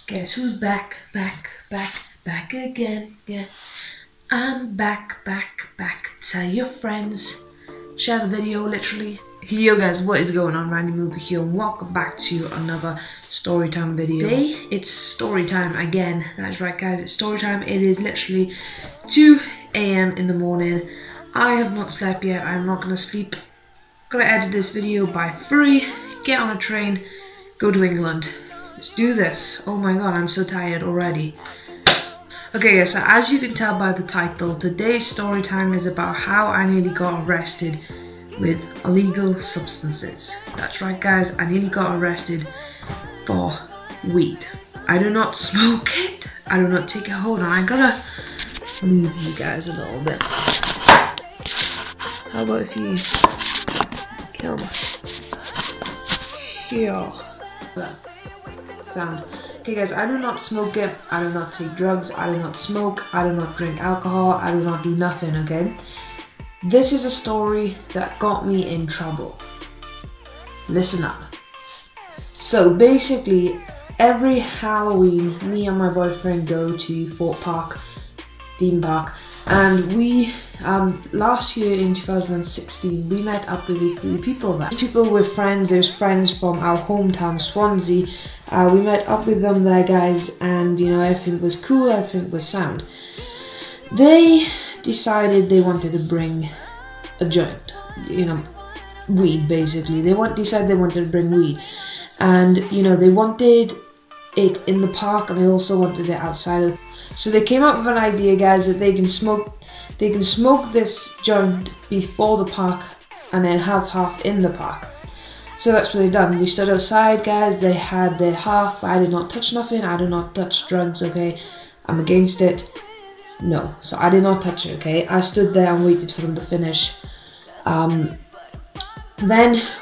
Guess who's back again? Yeah, I'm back. Tell your friends, share the video, literally. Yo guys, what is going on? Randy Mooper here, and welcome back to another storytime video. Today, it's story time again. That's right guys, it's story time. It is literally 2 AM in the morning. I have not slept yet. I'm not gonna sleep. Gonna edit this video by 3, get on a train, go to England. Let's do this. Oh my god, I'm so tired already. Okay guys, so as you can tell by the title, today's story time is about how I nearly got arrested with illegal substances. That's right guys, I nearly got arrested for weed. I do not smoke it, I do not take it. Hold on, I gotta move you guys a little bit. How about if you kill me? Here. Sound. Okay guys, I do not smoke it, I do not take drugs, I do not smoke, I do not drink alcohol, I do not do nothing, okay? This is a story that got me in trouble. Listen up. So basically, every Halloween, me and my boyfriend go to Fort Park theme park, and we last year in 2016 we met up with a few people there. People were friends. There's friends from our hometown Swansea. We met up with them there guys, and you know, everything was cool, everything was sound. They decided they wanted to bring a joint, you know, weed basically. Decided they wanted to bring weed, and you know, they wanted it in the park and they also wanted it outside of. So they came up with an idea guys, that they can smoke this joint before the park and then have half in the park. So that's what they done. We stood outside guys, they had their half. I did not touch nothing, I do not touch drugs, okay? I'm against it. No, so I did not touch it, okay? I stood there and waited for them to finish. Then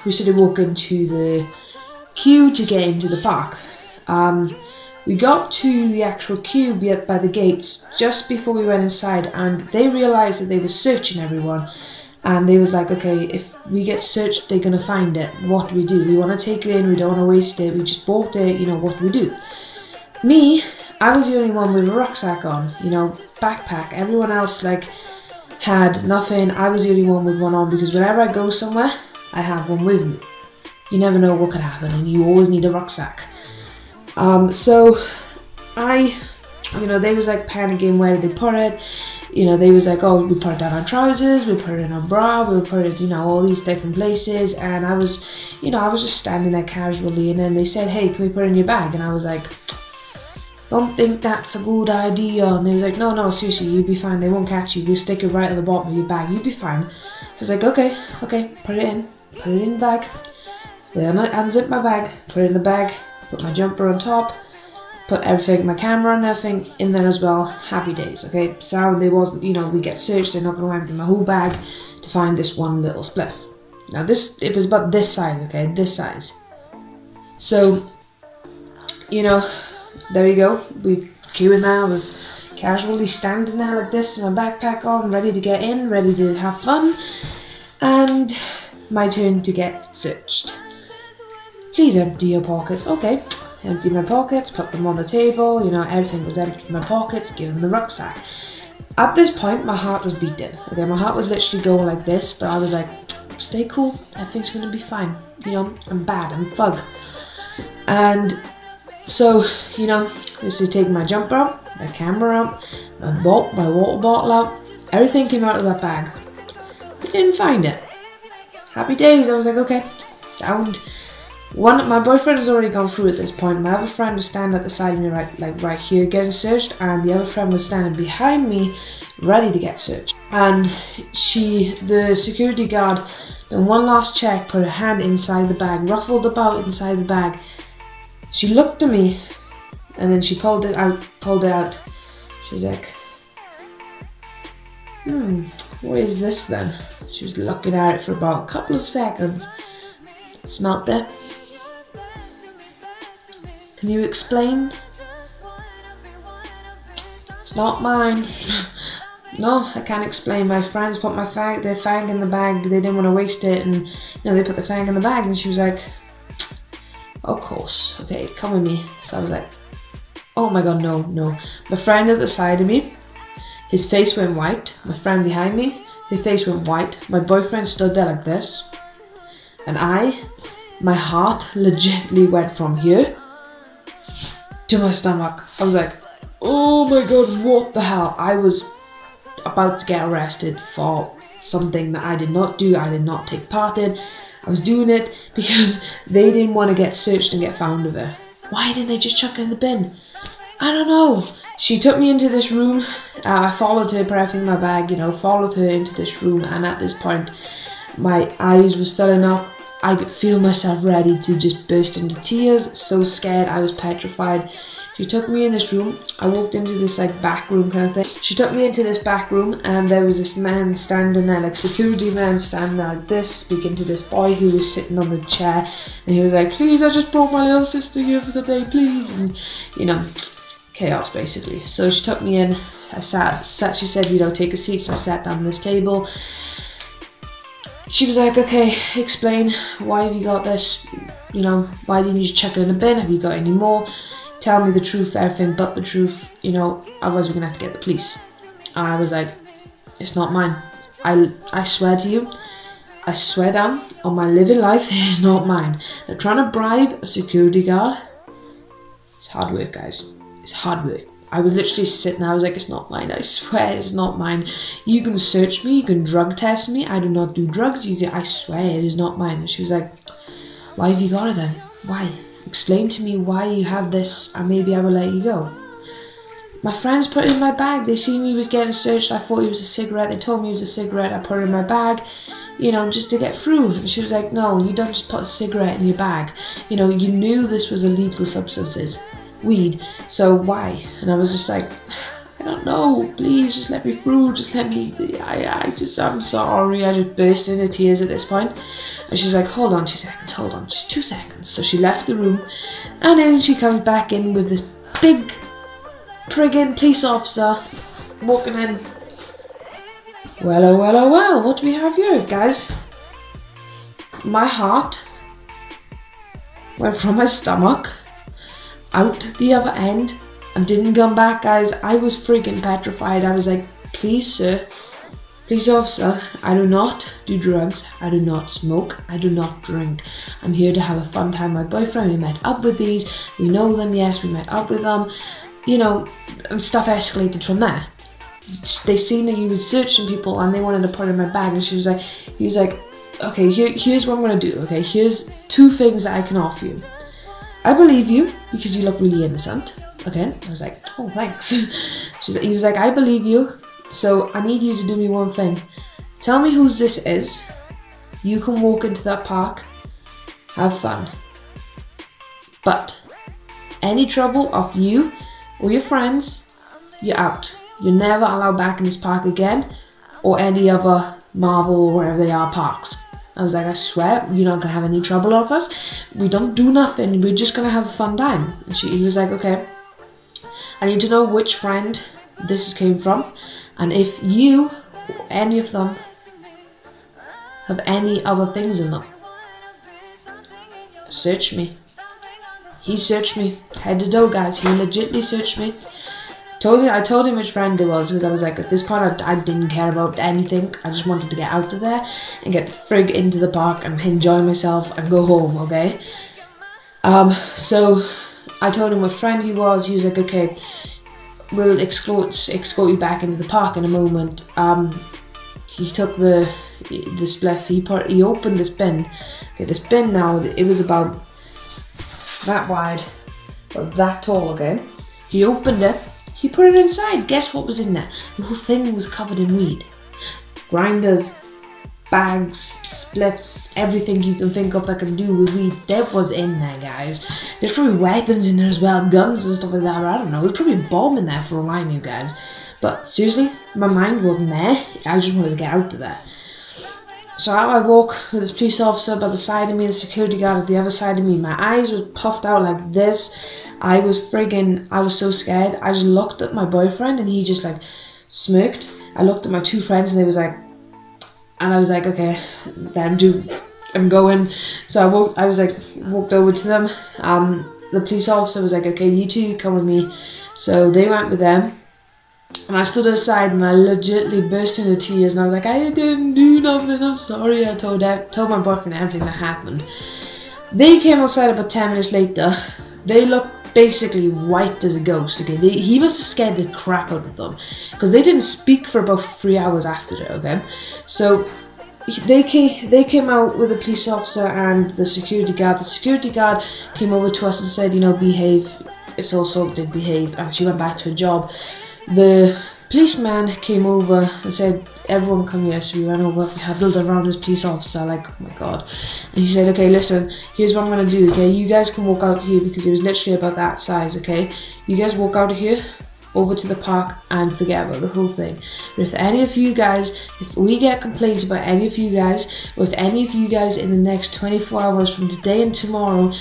we started walking to the queue to get into the park. We got to the actual queue by the gates just before we went inside, and they realised that they were searching everyone, and they was like, okay, if we get searched they're gonna find it. What do? We want to take it in, we don't want to waste it, we just bought it, you know, what do we do? Me, I was the only one with a rucksack on, you know, backpack. Everyone else like had nothing. I was the only one with one on, because whenever I go somewhere I have one with me. You never know what could happen and you always need a rucksack. So you know, they was like panicking, where did they put it? You know, they was like, oh, we put it down our trousers, we put it in our bra, we put it, you know, all these different places. And I was, you know, I was just standing there casually, and then they said, hey, can we put it in your bag? And I was like, don't think that's a good idea. And they was like, no, seriously, you'll be fine, they won't catch you, we'll stick it right at the bottom of your bag, you'll be fine. So I was like, okay, put it in the bag. Then I unzipped my bag, put it in the bag, put my jumper on top, put everything, my camera and everything in there as well. Happy days, okay? So they wasn't, you know, we get searched, they're not going to empty my whole bag to find this one little spliff. Now it was about this size, okay? This size. So, you know, there we go. We queuing there. I was casually standing there like this, with my backpack on, ready to get in, ready to have fun. And my turn to get searched. Please empty your pockets. Okay, empty my pockets, put them on the table, you know, everything was empty from my pockets, give them the rucksack. At this point, my heart was beating. Okay, my heart was literally going like this, but I was like, stay cool, everything's gonna be fine. You know, I'm bad, I'm thug. And so, you know, this is taking my jumper out, my camera out, my water bottle out, everything came out of that bag. I didn't find it. Happy days, I was like, okay, sound. My boyfriend has already gone through at this point. My other friend was standing at the side of me, right here, getting searched, and the other friend was standing behind me, ready to get searched. And the security guard, done one last check, put her hand inside the bag, ruffled about inside the bag. She looked at me, and then she pulled it out. She's like, what is this then? She was looking at it for about a couple of seconds. Smelt it. Can you explain? It's not mine. No, I can't explain. My friends put their fang in the bag. They didn't want to waste it, and you know, they put the fang in the bag. And she was like, "Of course, okay, come with me." So I was like, Oh my god, no, no. My friend at the side of me, his face went white. My friend behind me, his face went white. My boyfriend stood there like this. And my heart legitimately went from here to my stomach. I was like, oh my god, what the hell? I was about to get arrested for something that I did not do, I did not take part in. I was doing it because they didn't want to get searched and get found of it. Why didn't they just chuck it in the bin? I don't know. She took me into this room. I followed her, put everything in my bag, you know, followed her into this room, and at this point, my eyes was filling up. I could feel myself ready to just burst into tears. So scared, I was petrified. She took me in this room. I walked into this like back room kind of thing. She took me into this back room, and there was this man standing there, like security man standing there like this, speaking to this boy who was sitting on the chair, and he was like, please, I just brought my little sister here for the day, please, and you know, chaos basically. So she took me in. I sat, she said, you know, take a seat. So I sat down on this table. She was like, okay, explain, why have you got this, you know, why didn't you chuck it in the bin, have you got any more? Tell me the truth, everything but the truth, you know, otherwise we're gonna have to get the police. And I was like, it's not mine. I swear to you, I swear down on my living life, it is not mine. They're trying to bribe a security guard. It's hard work, guys. It's hard work. I was literally sitting there, I was like, it's not mine, I swear it's not mine. You can search me, you can drug test me, I do not do drugs, I swear it is not mine. And she was like, why have you got it then? Why? Explain to me why you have this, and maybe I will let you go. My friends put it in my bag, they seen he was getting searched, I thought it was a cigarette, they told me it was a cigarette, I put it in my bag, you know, just to get through. And she was like, no, you don't just put a cigarette in your bag. You know, you knew this was illegal substances. Weed, so why? And I was just like, I don't know, please just let me through, just let me, I'm sorry. I just burst into tears at this point. And she's like, hold on 2 seconds, hold on, just 2 seconds. So she left the room, and then she comes back in with this big friggin' police officer walking in. Well, oh well, oh well, what do we have here, guys? My heart went from my stomach out the other end and didn't come back, guys. I was freaking petrified. I was like, please sir, please officer, I do not do drugs, I do not smoke, I do not drink. I'm here to have a fun time with my boyfriend. We met up with these, we know them, yes, we met up with them, you know, and stuff escalated from there. They seen that he was searching people and they wanted to put it in my bag, and he was like, okay, here's what I'm gonna do, okay, here's 2 things that I can offer you. I believe you because you look really innocent. Okay, I was like, oh, thanks. He was like, I believe you, so I need you to do me one thing. Tell me whose this is. You can walk into that park, have fun. But any trouble of you or your friends, you're out. You're never allowed back in this park again, or any other Marvel or wherever they are parks. I was like, I swear, you're not gonna have any trouble of us. We don't do nothing, we're just gonna have a fun time. And he was like, okay, I need to know which friend this came from, and if you, or any of them, have any other things in them, search me. He searched me, head to toe, guys. He legitimately searched me. I told him which friend it was, because I was like, at this point I didn't care about anything. I just wanted to get out of there and get frig into the park and enjoy myself and go home, okay? So I told him what friend he was. He was like, okay, we'll escort you back into the park in a moment. He took the spliff, he opened this bin. Okay, this bin now, it was about that wide, but that tall, okay? He opened it. He put it inside. Guess what was in there? The whole thing was covered in weed. Grinders, bags, spliffs, everything you can think of that can do with weed, that was in there, guys. There's probably weapons in there as well, guns and stuff like that, I don't know. There's probably a bomb in there for all I knew, guys. But seriously, my mind wasn't there. I just wanted to get out of there. So out I walk with this police officer by the side of me, the security guard at the other side of me. My eyes was puffed out like this. I was so scared. I just looked at my boyfriend and he just like smirked. I looked at my 2 friends and they was like, and I was like, okay, then I'm going. So I walked over to them. the police officer was like, okay, you two come with me. So they went with them. And I stood aside and I legitimately burst into tears and I was like, I didn't do nothing, I'm sorry. I told my boyfriend everything that happened. They came outside about 10 minutes later. They looked basically white as a ghost. Okay, he must have scared the crap out of them because they didn't speak for about 3 hours after that. Okay, so they came out with the police officer and the security guard. The security guard came over to us and said, you know, behave. It's all sorted, behave. And she went back to her job. The policeman came over and said, everyone come here. So we ran over, we huddled around this police officer like, oh my god. And he said, okay, listen, here's what I'm going to do, okay? You guys can walk out here because it was literally about that size, okay? You guys walk out of here, over to the park and forget about the whole thing. But if any of you guys, if we get complaints about any of you guys, or if any of you guys in the next 24 hours from today and tomorrow,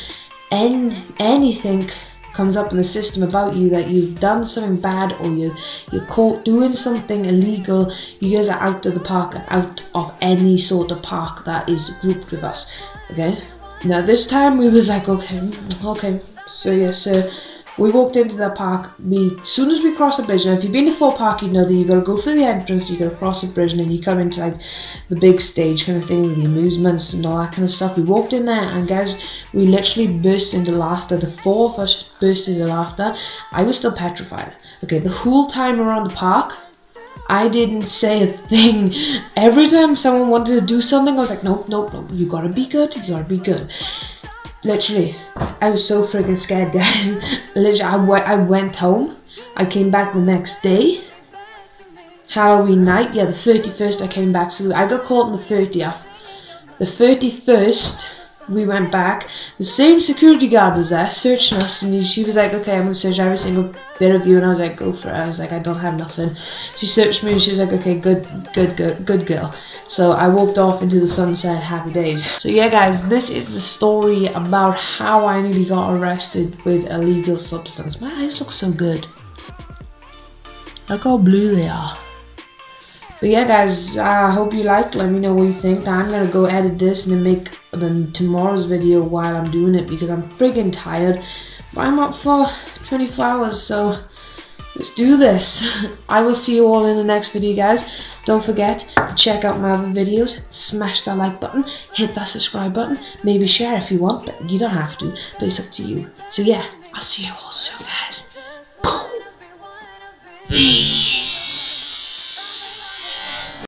anything comes up in the system about you that you've done something bad or you're caught doing something illegal, you guys are out of the park, out of any sort of park that is grouped with us, okay? Now this time we was like, okay, so yeah, so we walked into the park. As soon as we crossed the bridge, now if you've been to Fort Park, you know that you gotta go through the entrance, you gotta cross the bridge, and then you come into like the big stage kind of thing with the amusements and all that kind of stuff. We walked in there, and guys, we literally burst into laughter. The four of us burst into laughter. I was still petrified. Okay, the whole time around the park, I didn't say a thing. Every time someone wanted to do something, I was like, nope, you gotta be good, you gotta be good. Literally, I was so freaking scared, guys. Literally, I went home. I came back the next day. Halloween night, yeah, the 31st I came back. So I got caught on the 30th. The 31st, we went back. The same security guard was there searching us, and she was like, okay, I'm going to search every single bit of you. And I was like, go for it. I was like, I don't have nothing. She searched me and she was like, okay, good girl. So I walked off into the sunset, happy days. So yeah, guys, this is the story about how I nearly got arrested with illegal substance. My eyes look so good. Look how blue they are. But yeah, guys, I hope you liked. Let me know what you think. I'm gonna go edit this and then make tomorrow's video while I'm doing it because I'm freaking tired. But I'm up for 24 hours, so let's do this. I will see you all in the next video, guys. Don't forget to check out my other videos. Smash that like button, hit that subscribe button, maybe share if you want, but you don't have to. But it's up to you. So yeah, I'll see you all soon, guys. Peace.